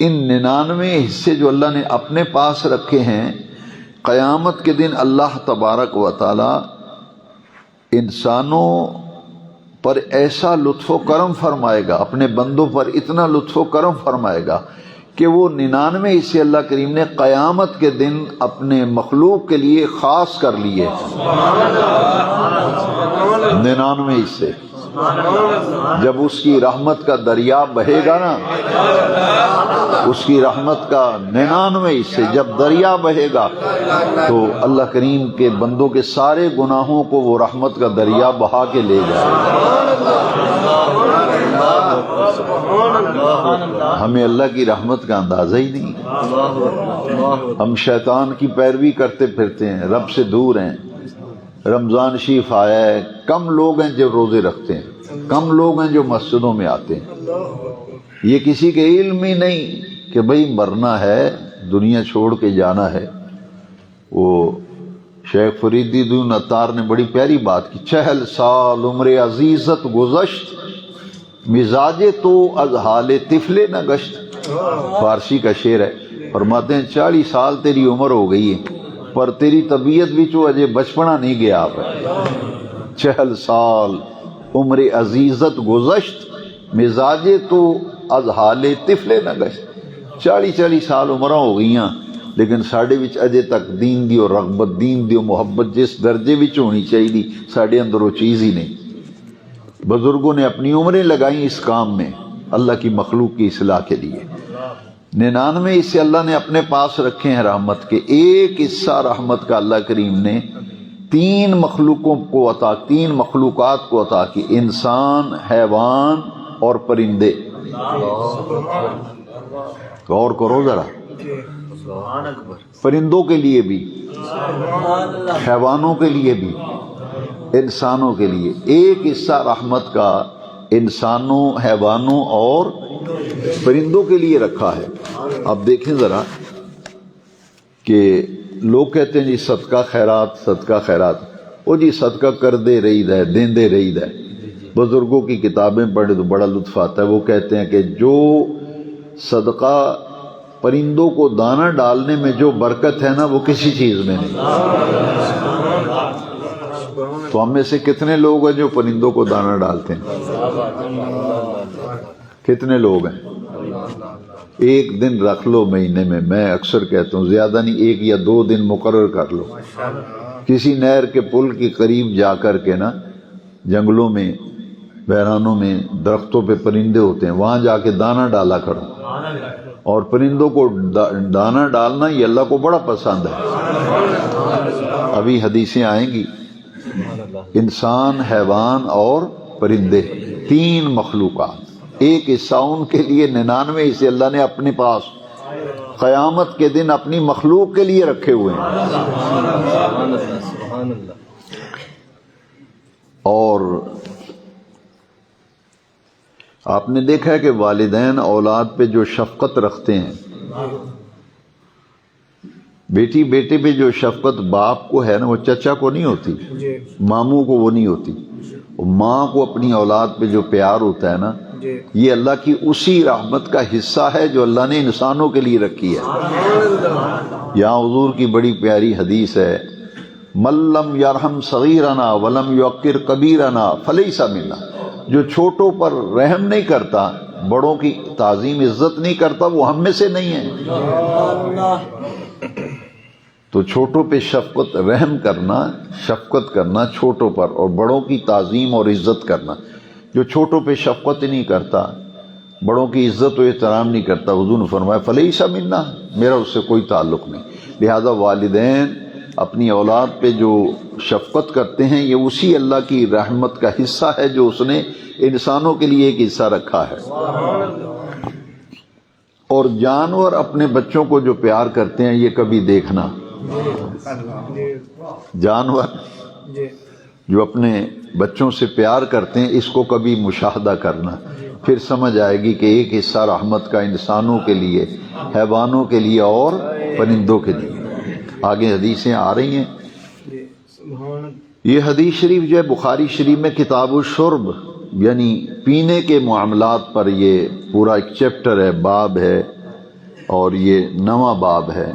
Speaker 1: ان 99 حصے جو اللہ نے اپنے پاس رکھے ہیں، قیامت کے دن اللہ تبارک و تعالی انسانوں پر ایسا لطف و کرم فرمائے گا، اپنے بندوں پر اتنا لطف و کرم فرمائے گا کہ وہ 99 حصے اللہ کریم نے قیامت کے دن اپنے مخلوق کے لیے خاص کر لیے۔ 99 حصے جب اس کی رحمت کا دریا بہے گا نا، اس کی رحمت کا 99 حصے جب دریا بہے گا تو اللہ کریم کے بندوں کے سارے گناہوں کو وہ رحمت کا دریا بہا کے لے جائے گا۔ ہمیں اللہ کی رحمت کا اندازہ ہی نہیں، ہم شیطان کی پیروی کرتے پھرتے ہیں، رب سے دور ہیں۔ رمضان شریف آیا ہے، کم لوگ ہیں جو روزے رکھتے ہیں، کم لوگ ہیں جو مسجدوں میں آتے ہیں۔ یہ کسی کے علم ہی نہیں کہ بھئی مرنا ہے، دنیا چھوڑ کے جانا ہے۔ وہ شیخ فرید الدین عطار نے بڑی پیاری بات کی، 40 سال عمر عزیزت گزشت، مزاج تو از حال طفل نہ گشت۔ فارسی کا شعر ہے، فرماتے ہیں 40 سال تیری عمر ہو گئی ہے پر تیری طبیعت بھی تو اجے بچپنا نہیں گیا آپ۔ 40 سال عمر عزیزت گزشت، مزاج تو از حال طفل نہ گشت۔ 40 سال عمرہ ہو گئیاں لیکن ساڈے وچ اجے تک دین دی اور رغبت، دین دی اور محبت جس درجے وچ ہونی چاہیے ساڈے اندر وہ چیز ہی نہیں۔ بزرگوں نے اپنی عمریں لگائیں اس کام میں، اللہ کی مخلوق کی اصلاح کے لیے۔ 99 حصے اللہ نے اپنے پاس رکھے ہیں رحمت کے، ایک حصہ رحمت کا اللہ کریم نے 3 مخلوقوں کو عطا، 3 مخلوقات کو عطا کی، انسان، حیوان اور پرندے۔ غور کرو ذرا، پرندوں کے لیے بھی، حیوانوں کے لیے بھی، انسانوں کے لیے ایک حصہ رحمت کا انسانوں، حیوانوں اور پرندوں کے لیے رکھا ہے۔ اب دیکھیں ذرا کہ لوگ کہتے ہیں جی صدقہ خیرات، صدقہ خیرات، وہ جی صدقہ کر دے رہی ہے، دین دے رہی ہے۔ بزرگوں کی کتابیں پڑھے تو بڑا لطف آتا ہے، وہ کہتے ہیں کہ جو صدقہ پرندوں کو دانہ ڈالنے میں جو برکت ہے نا وہ کسی چیز میں نہیں۔ تو ہم میں سے کتنے لوگ ہیں جو پرندوں کو دانہ ڈالتے ہیں؟ کتنے لوگ ہیں؟ ایک دن رکھ لو مہینے میں اکثر کہتا ہوں زیادہ نہیں، 1 یا 2 دن مقرر کر لو، کسی نہر کے پل کے قریب جا کر کے نا، جنگلوں میں، بحرانوں میں درختوں پہ پرندے ہوتے ہیں، وہاں جا کے دانہ ڈالا کرو۔ اور پرندوں کو دانہ ڈالنا یہ اللہ کو بڑا پسند ہے۔ ابھی حدیثیں آئیں گی، انسان، حیوان اور پرندے، 3 مخلوقات، ایک حصہ ان کے لیے 99 حصے اللہ نے اپنے پاس قیامت کے دن اپنی مخلوق کے لیے رکھے ہوئے ہیں۔ اور آپ نے دیکھا ہے کہ والدین اولاد پہ جو شفقت رکھتے ہیں، بیٹی بیٹے پہ جو شفقت باپ کو ہے نا وہ چچا کو نہیں ہوتی، ماموں کو وہ نہیں ہوتی۔ ماں کو اپنی اولاد پہ جو پیار ہوتا ہے نا، یہ اللہ کی اسی رحمت کا حصہ ہے جو اللہ نے انسانوں کے لیے رکھی ہے۔ یہاں حضور کی بڑی پیاری حدیث ہے، من لم یرحم صغیرنا ولم یوقر کبیرنا فلیس منا، جو چھوٹوں پر رحم نہیں کرتا، بڑوں کی تعظیم عزت نہیں کرتا، وہ ہم میں سے نہیں ہے۔ تو چھوٹوں پہ شفقت، رحم کرنا، شفقت کرنا چھوٹوں پر، اور بڑوں کی تعظیم اور عزت کرنا۔ جو چھوٹوں پہ شفقت ہی نہیں کرتا، بڑوں کی عزت و احترام نہیں کرتا، حضور نے فرمایا فلیس منا، میرا اس سے کوئی تعلق نہیں۔ لہذا والدین اپنی اولاد پہ جو شفقت کرتے ہیں یہ اسی اللہ کی رحمت کا حصہ ہے جو اس نے انسانوں کے لیے ایک حصہ رکھا ہے۔ اور جانور اپنے بچوں کو جو پیار کرتے ہیں یہ کبھی دیکھنا، جانور جو اپنے بچوں سے پیار کرتے ہیں اس کو کبھی مشاہدہ کرنا، پھر سمجھ آئے گی کہ ایک حصہ رحمت کا انسانوں کے لیے، حیوانوں کے لیے اور پرندوں کے لیے۔ آگے حدیثیں آ رہی ہیں۔ یہ حدیث شریف جو ہے بخاری شریف میں کتاب الشرب یعنی پینے کے معاملات پر یہ پورا ایک چیپٹر ہے، باب ہے، اور یہ نواں باب ہے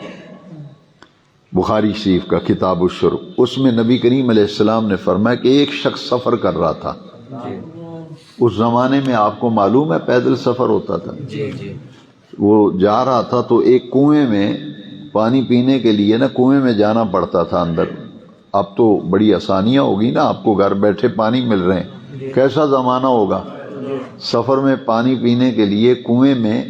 Speaker 1: بخاری شریف کا کتاب الشرب۔ اس میں نبی کریم علیہ السلام نے فرمایا کہ ایک شخص سفر کر رہا تھا۔ اس زمانے میں آپ کو معلوم ہے پیدل سفر ہوتا تھا، وہ جا رہا تھا تو ایک کنویں میں پانی پینے کے لیے نا کنویں میں جانا پڑتا تھا اندر۔ اب تو بڑی آسانیاں ہوگی نا، آپ کو گھر بیٹھے پانی مل رہے ہیں، کیسا زمانہ ہوگا۔ سفر میں پانی پینے کے لیے کنویں میں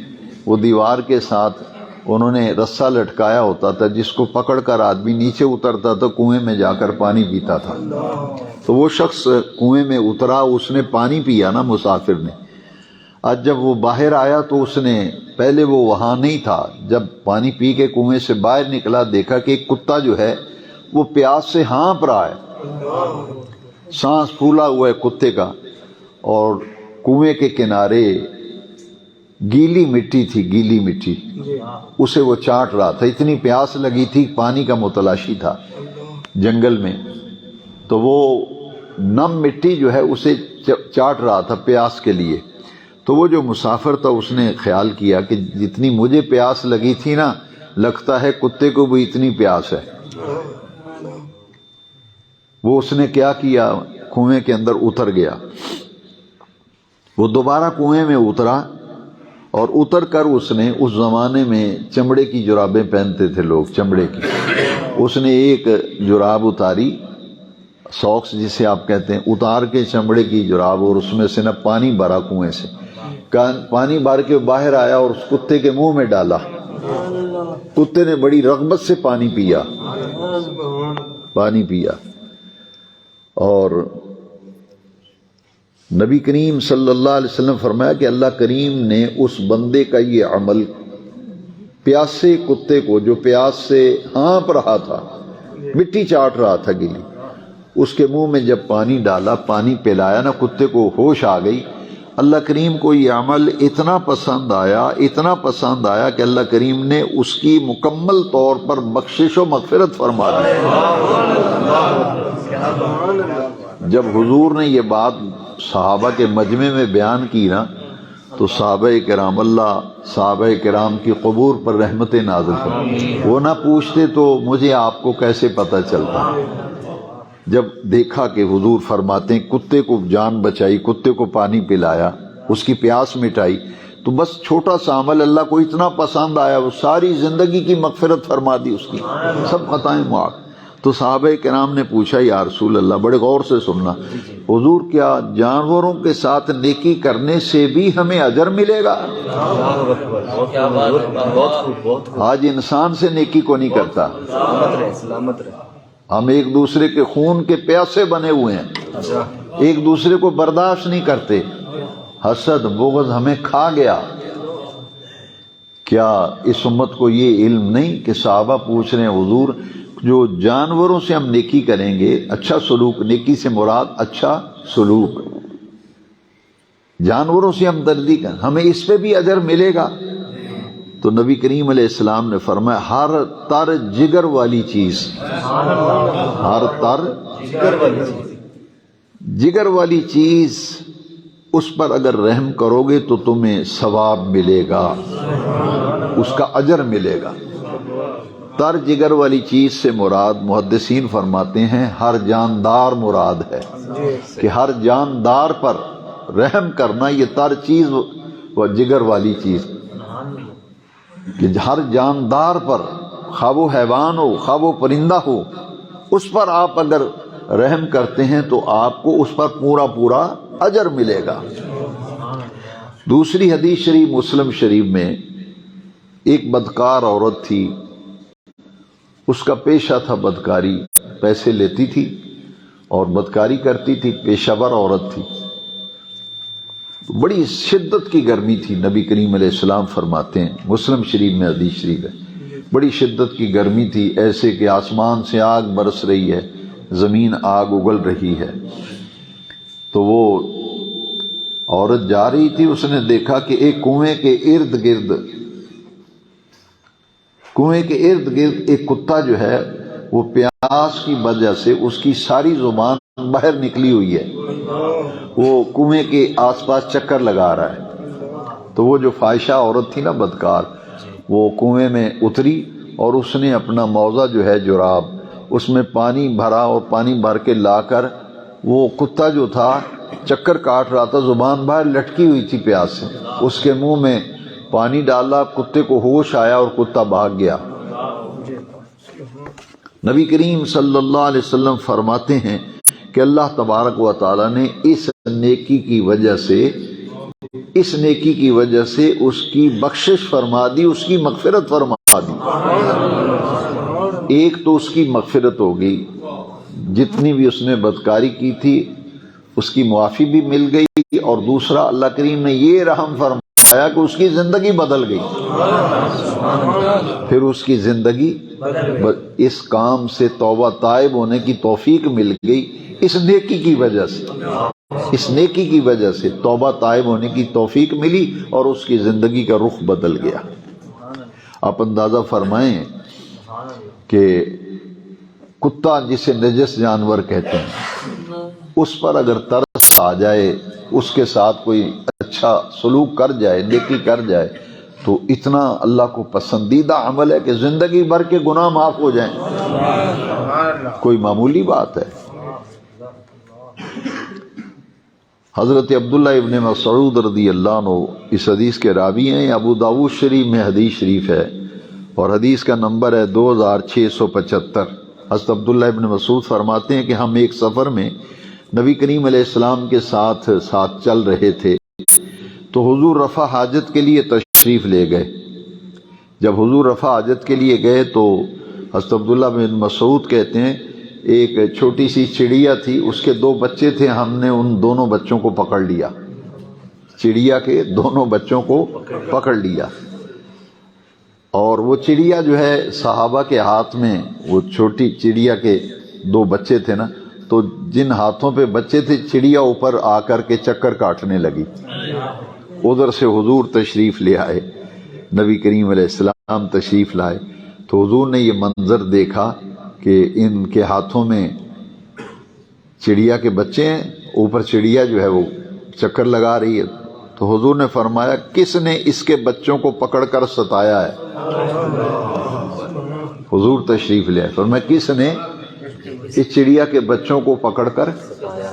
Speaker 1: وہ دیوار کے ساتھ انہوں نے رسہ لٹکایا ہوتا تھا، جس کو پکڑ کر آدمی نیچے اترتا تھا، کنویں میں جا کر پانی پیتا تھا۔ تو وہ شخص کنویں میں اترا، اس نے پانی پیا نا مسافر نے۔ آج جب وہ باہر آیا تو اس نے، پہلے وہ وہاں نہیں تھا، جب پانی پی کے کنویں سے باہر نکلا دیکھا کہ ایک کتا جو ہے وہ پیاس سے ہانپ رہا ہے، سانس پھولا ہوا ہے کتے کا، اور کنویں کے کنارے گیلی مٹی تھی، گیلی مٹی، اسے وہ چاٹ رہا تھا۔ اتنی پیاس لگی تھی، پانی کا متلاشی تھا جنگل میں، تو وہ نم مٹی جو ہے اسے چاٹ رہا تھا پیاس کے لیے۔ تو وہ جو مسافر تھا اس نے خیال کیا کہ جتنی مجھے پیاس لگی تھی نا، لگتا ہے کتے کو بھی اتنی پیاس ہے۔ وہ اس نے کیا کیا، کنویں کے اندر اتر گیا۔ وہ دوبارہ کنویں میں اترا، اور اتر کر اس نے، اس زمانے میں چمڑے کی جرابیں پہنتے تھے لوگ، چمڑے کی، اس نے ایک جراب اتاری، ساکس جسے آپ کہتے ہیں، اتار کے چمڑے کی جراب، اور اس میں سے نہ پانی بھرا کنویں سے، پانی بھر کے باہر آیا اور اس کتے کے منہ میں ڈالا۔ کتے نے بڑی رغبت سے پانی پیا، پانی پیا، اور نبی کریم صلی اللہ علیہ وسلم فرمایا کہ اللہ کریم نے اس بندے کا یہ عمل، پیاسے کتے کو جو پیاس سے ہانپ رہا تھا، مٹی چاٹ رہا تھا گیلی، اس کے منہ میں جب پانی ڈالا، پانی پلایا نا، کتے کو ہوش آ گئی۔ اللہ کریم کو یہ عمل اتنا پسند آیا، اتنا پسند آیا کہ اللہ کریم نے اس کی مکمل طور پر بخشش و مغفرت فرما دی۔ جب حضور نے یہ بات صحابہ کے مجمع میں بیان کی نا، تو صحابہ کرام، اللہ صحابہ کرام کی قبور پر رحمت نازل فرمائے۔ وہ نہ پوچھتے تو مجھے آپ کو کیسے پتہ چلتا۔ جب دیکھا کہ حضور فرماتے ہیں کتے کو جان بچائی، کتے کو پانی پلایا، اس کی پیاس مٹائی، تو بس چھوٹا سا عمل اللہ کو اتنا پسند آیا، وہ ساری زندگی کی مغفرت فرما دی اس کی، سب خطائیں معاف۔ تو صحابہ کرام نے پوچھا یا رسول اللہ، بڑے غور سے سننا، حضور کیا جانوروں کے ساتھ نیکی کرنے سے بھی ہمیں اجر ملے گا؟ آج انسان سے نیکی کو نہیں کرتا، ہم ایک دوسرے کے خون کے پیاسے بنے ہوئے ہیں، ایک دوسرے کو برداشت نہیں کرتے، حسد بغض ہمیں کھا گیا۔ کیا اس امت کو یہ علم نہیں کہ صحابہ پوچھ رہے ہیں حضور جو جانوروں سے ہم نیکی کریں گے، اچھا سلوک، نیکی سے مراد اچھا سلوک، جانوروں سے ہم دردی کریں، ہمیں اس پہ بھی اجر ملے گا؟ تو نبی کریم علیہ السلام نے فرمایا ہر تر جگر والی چیز، ہر تر جگر والی چیز، اس پر اگر رحم کرو گے تو تمہیں ثواب ملے گا، اس کا اجر ملے گا۔ تر جگر والی چیز سے مراد محدثین فرماتے ہیں ہر جاندار مراد ہے، کہ ہر جاندار پر رحم کرنا، یہ تر چیز و جگر والی چیز، کہ ہر جاندار پر، خواہ وہ حیوان ہو خواہ وہ پرندہ ہو، اس پر آپ اگر رحم کرتے ہیں تو آپ کو اس پر پورا پورا اجر ملے گا۔ دوسری حدیث شریف مسلم شریف میں، ایک بدکار عورت تھی، اس کا پیشہ تھا بدکاری، پیسے لیتی تھی اور بدکاری کرتی تھی، پیشہ ور عورت تھی، بڑی شدت کی گرمی تھی۔ نبی کریم علیہ السلام فرماتے ہیں، مسلم شریف میں حدیث شریف ہے، بڑی شدت کی گرمی تھی، ایسے کہ آسمان سے آگ برس رہی ہے، زمین آگ اگل رہی ہے۔ تو وہ عورت جا رہی تھی، اس نے دیکھا کہ ایک کنویں کے ارد گرد ایک کتا جو ہے وہ پیاس کی وجہ سے اس کی ساری زبان باہر نکلی ہوئی ہے، وہ کنویں کے آس پاس چکر لگا رہا ہے۔ تو وہ جو فاحشہ عورت تھی نا، بدکار، وہ کنویں میں اتری اور اس نے اپنا موزہ جو ہے جراب، اس میں پانی بھرا اور پانی بھر کے لا کر وہ کتا جو تھا چکر کاٹ رہا تھا، زبان باہر لٹکی ہوئی تھی پیاس سے، اس کے منہ میں پانی ڈالا، کتے کو ہوش آیا اور کتا بھاگ گیا۔ نبی کریم صلی اللہ علیہ وسلم فرماتے ہیں کہ اللہ تبارک و تعالی نے اس نیکی کی وجہ سے اس کی بخشش فرما دی، اس کی مغفرت فرما دی۔ ایک تو اس کی مغفرت ہو گئی، جتنی بھی اس نے بدکاری کی تھی اس کی معافی بھی مل گئی، اور دوسرا اللہ کریم نے یہ رحم فرمایا کہ اس کی زندگی بدل گئی، پھر اس کی زندگی اس کام سے توبہ طائب ہونے کی توفیق مل گئی، اس نیکی کی وجہ سے توبہ طائب ہونے کی توفیق ملی اور اس کی زندگی کا رخ بدل گیا۔ آپ اندازہ فرمائیں کہ کتا جسے نجس جانور کہتے ہیں، اس پر اگر ترس آ جائے، اس کے ساتھ کوئی اچھا سلوک کر جائے، نیکی کر جائے، تو اتنا اللہ کو پسندیدہ عمل ہے کہ زندگی بھر کے گناہ معاف ہو جائیں، کوئی معمولی بات ہے۔ حضرت عبداللہ ابن مسعود رضی اللہ عنہ اس حدیث کے راوی ہیں، ابو داؤد شریف میں حدیث شریف ہے اور حدیث کا نمبر ہے 2675۔ حضرت عبداللہ ابن مسعود فرماتے ہیں کہ ہم ایک سفر میں نبی کریم علیہ السلام کے ساتھ چل رہے تھے، تو حضور رفع حاجت کے لیے تشریف لے گئے۔ جب حضور رفع حاجت کے لیے گئے تو حضرت عبداللہ بن مسعود کہتے ہیں ایک چھوٹی سی چڑیا تھی، اس کے 2 بچے تھے، ہم نے ان دونوں بچوں کو پکڑ لیا، چڑیا کے دونوں بچوں کو پکڑ لیا، اور وہ چڑیا جو ہے صحابہ کے ہاتھ میں، وہ چھوٹی چڑیا کے 2 بچے تھے نا، تو جن ہاتھوں پہ بچے تھے چڑیا اوپر آ کر کے چکر کاٹنے لگی، ادھر سے حضور تشریف لے آئے، نبی کریم علیہ السلام تشریف لائے، تو حضور نے یہ منظر دیکھا کہ ان کے ہاتھوں میں چڑیا کے بچے ہیں، اوپر چڑیا جو ہے وہ چکر لگا رہی ہے، تو حضور نے فرمایا کس نے اس کے بچوں کو پکڑ کر ستایا ہے؟ حضور تشریف لے آئے، فرمایا کس نے اس چڑیا کے بچوں کو پکڑ کر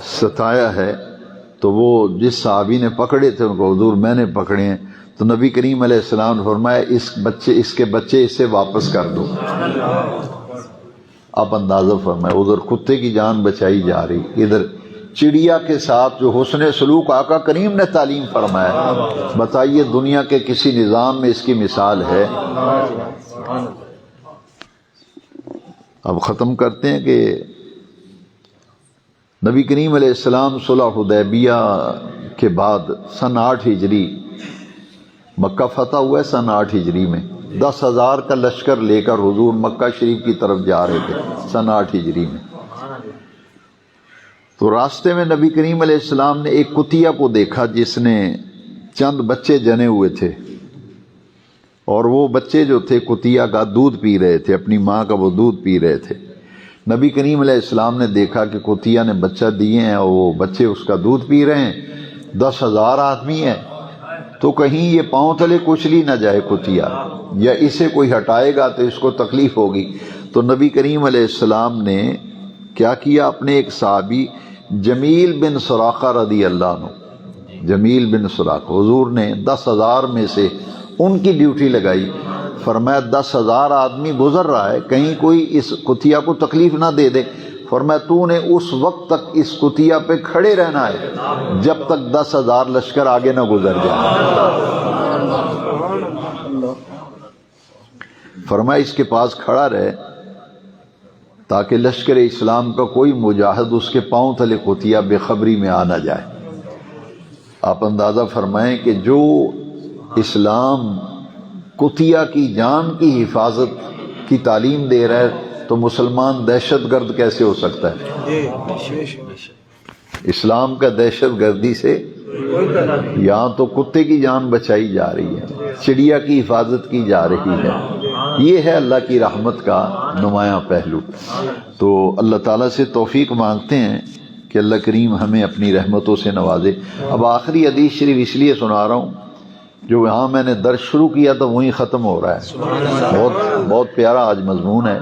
Speaker 1: ستایا ہے؟ تو وہ جس صحابی نے پکڑے تھے ان کو، حضور میں نے پکڑے ہیں۔ تو نبی کریم علیہ السلام نے فرمایا اس کے بچے اسے واپس کر دو۔ آپ اندازہ فرمائے، ادھر کتے کی جان بچائی جا رہی، ادھر چڑیا کے ساتھ جو حسن سلوک آقا کریم نے تعلیم فرمایا، بتائیے دنیا کے کسی نظام میں اس کی مثال ہے؟ اب ختم کرتے ہیں کہ نبی کریم علیہ السلام صلح حدیبیہ کے بعد سن 8 ہجری مکہ فتح ہوا ہے، سن 8 ہجری میں 10,000 کا لشکر لے کر حضور مکہ شریف کی طرف جا رہے تھے سن 8 ہجری میں۔ تو راستے میں نبی کریم علیہ السلام نے ایک کتیا کو دیکھا جس نے چند بچے جنے ہوئے تھے، اور وہ بچے جو تھے کتیا کا دودھ پی رہے تھے، اپنی ماں کا وہ دودھ پی رہے تھے۔ نبی کریم علیہ السلام نے دیکھا کہ کتیا نے بچہ دیے ہیں اور وہ بچے اس کا دودھ پی رہے ہیں، 10,000 آدمی ہیں، تو کہیں یہ پاؤں تلے کچلی نہ جائے کتیا، یا اسے کوئی ہٹائے گا تو اس کو تکلیف ہوگی۔ تو نبی کریم علیہ السلام نے کیا کیا، اپنے ایک صحابی جمیل بن سراقہ رضی اللہ عنہ، جمیل بن سراقہ، حضور نے 10,000 میں سے ان کی ڈیوٹی لگائی، فرمایا 10,000 آدمی گزر رہا ہے، کہیں کوئی اس کتیا کو تکلیف نہ دے دے، فرمایا تو نے اس وقت تک اس کتیا پہ کھڑے رہنا ہے جب تک 10,000 لشکر آگے نہ گزر جائے۔ فرمایا اس کے پاس کھڑا رہے تاکہ لشکر اسلام کا کوئی مجاہد اس کے پاؤں تلے کتیا بے خبری میں آ نہ جائے۔ آپ اندازہ فرمائیں کہ جو اسلام کتیا کی جان کی حفاظت کی تعلیم دے رہا ہے، تو مسلمان دہشت گرد کیسے ہو سکتا ہے؟ اسلام کا دہشت گردی سے یہاں تو کتے کی جان بچائی جا رہی ہے، چڑیا کی حفاظت کی جا رہی ہے، یہ ہے اللہ کی رحمت کا نمایاں پہلو۔ تو اللہ تعالیٰ سے توفیق مانگتے ہیں کہ اللہ کریم ہمیں اپنی رحمتوں سے نوازے۔ اب آخری حدیث شریف اس لیے سنا رہا ہوں جو یہاں میں نے درس شروع کیا تو وہیں ختم ہو رہا ہے، بہت پیارا آج مضمون ہے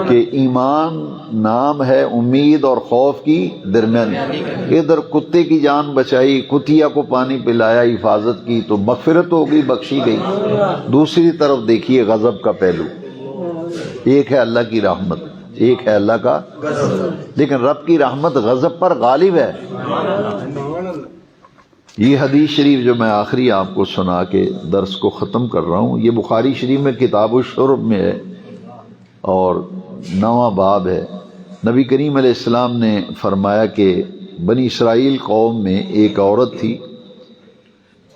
Speaker 1: کہ ایمان نام ہے امید اور خوف کی درمیان، ادھر کتے کی جان بچائی، کتیا کو پانی پلایا، حفاظت کی تو مغفرت ہو گئی، بخشی گئی، دوسری طرف دیکھیے غضب کا پہلو، ایک ہے اللہ کی رحمت، ایک ہے اللہ کا غضب، لیکن رب کی رحمت غضب پر غالب ہے۔ یہ حدیث شریف جو میں آخری آپ کو سنا کے درس کو ختم کر رہا ہوں، یہ بخاری شریف میں کتاب الشرب میں ہے اور 9واں باب ہے۔ نبی کریم علیہ السلام نے فرمایا کہ بنی اسرائیل قوم میں ایک عورت تھی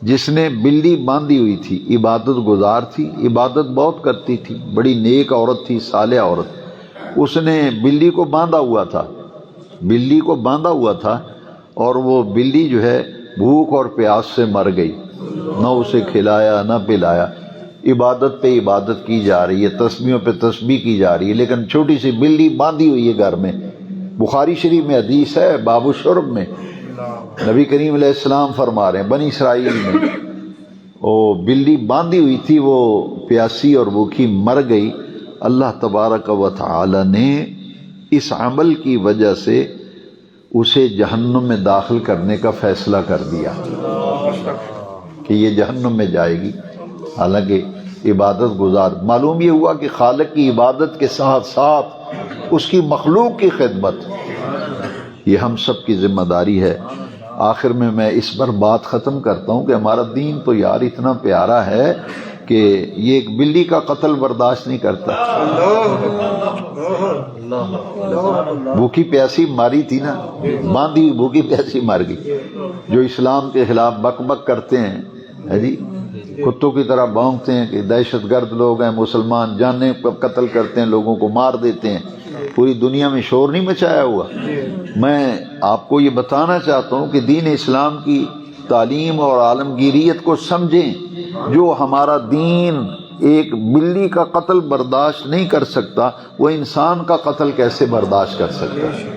Speaker 1: جس نے بلی باندھی ہوئی تھی، عبادت گزار تھی، عبادت بہت کرتی تھی، بڑی نیک عورت تھی، صالح عورت۔ اس نے بلی کو باندھا ہوا تھا اور وہ بلی جو ہے بھوک اور پیاس سے مر گئی، نہ اسے کھلایا نہ پلایا، عبادت پہ عبادت کی جا رہی ہے، تسبیحوں پہ تسبیح کی جا رہی ہے، لیکن چھوٹی سی بلی باندھی ہوئی ہے گھر میں۔ بخاری شریف میں حدیث ہے باب الشرب میں، نبی کریم علیہ السلام فرما رہے ہیں بنی اسرائیل میں وہ بلی باندھی ہوئی تھی، وہ پیاسی اور بھوکی مر گئی۔ اللہ تبارک و تعالی نے اس عمل کی وجہ سے اسے جہنم میں داخل کرنے کا فیصلہ کر دیا کہ یہ جہنم میں جائے گی، حالانکہ عبادت گزار۔ معلوم یہ ہوا کہ خالق کی عبادت کے ساتھ ساتھ اس کی مخلوق کی خدمت یہ ہم سب کی ذمہ داری ہے۔ آخر میں اس پر بات ختم کرتا ہوں کہ ہمارا دین تو یار اتنا پیارا ہے کہ یہ ایک بلی کا قتل برداشت نہیں کرتا۔ بھوکی پیاسی ماری تھی نا، باندھی ہوئی بھوکی پیاسی مار گئی۔ جو اسلام کے خلاف بک بک کرتے ہیں جی، کتوں کی طرح بھونکتے ہیں کہ دہشت گرد لوگ ہیں، مسلمان جانیں قتل کرتے ہیں، لوگوں کو مار دیتے ہیں، پوری دنیا میں شور نہیں مچایا ہوا۔ میں آپ کو یہ بتانا چاہتا ہوں کہ دین اسلام کی تعلیم اور عالمگیریت کو سمجھیں۔ جو ہمارا دین ایک بلی کا قتل برداشت نہیں کر سکتا، وہ انسان کا قتل کیسے برداشت کر سکتا ہے؟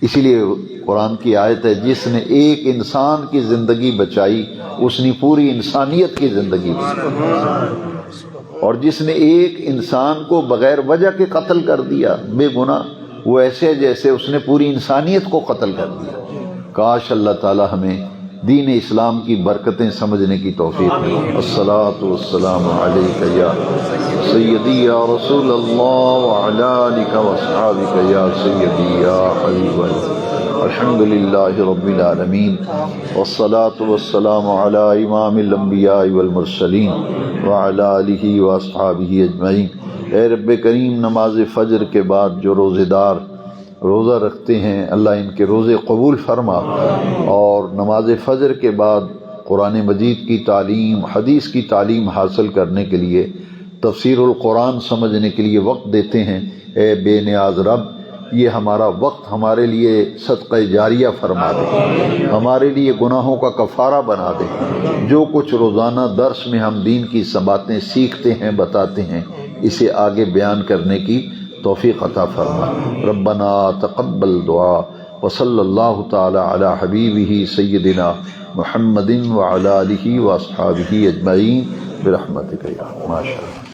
Speaker 1: اسی لیے قرآن کی آیت ہے جس نے ایک انسان کی زندگی بچائی اس نے پوری انسانیت کی زندگی بچائی، اور جس نے ایک انسان کو بغیر وجہ کے قتل کر دیا بے گناہ، وہ ایسے جیسے اس نے پوری انسانیت کو قتل کر دیا۔ کاش اللہ تعالی ہمیں دین اسلام کی برکتیں سمجھنے کی توفیق دے۔ الصلاۃ والسلام علیک یا سیدی یا رسول اللہ وعلی آلک واصحابک یا سیدی یا حبیب اللہ۔ الحمد للہ رب العالمین والصلاۃ والسلام علی امام الانبیاء والمرسلین وعلی آلہ واصحابہ اجمعین۔ اے رب کریم، نماز فجر کے بعد جو روزے دار روزہ رکھتے ہیں اللہ ان کے روزے قبول فرما، اور نماز فجر کے بعد قرآن مجید کی تعلیم، حدیث کی تعلیم حاصل کرنے کے لیے، تفسیر القرآن سمجھنے کے لیے وقت دیتے ہیں، اے بے نیاز رب یہ ہمارا وقت ہمارے لیے صدقہ جاریہ فرما دے، ہمارے لیے گناہوں کا کفارہ بنا دے۔ جو کچھ روزانہ درس میں ہم دین کی باتیں سیکھتے ہیں، بتاتے ہیں، اسے آگے بیان کرنے کی توفیق عطا فرما۔ ربنا تقبل دعا وصلی اللہ تعالی علی حبیبہ سیدنا محمد وعلی آلہ واصحابہ اجمعین برحمتک یا ماشاء اللہ۔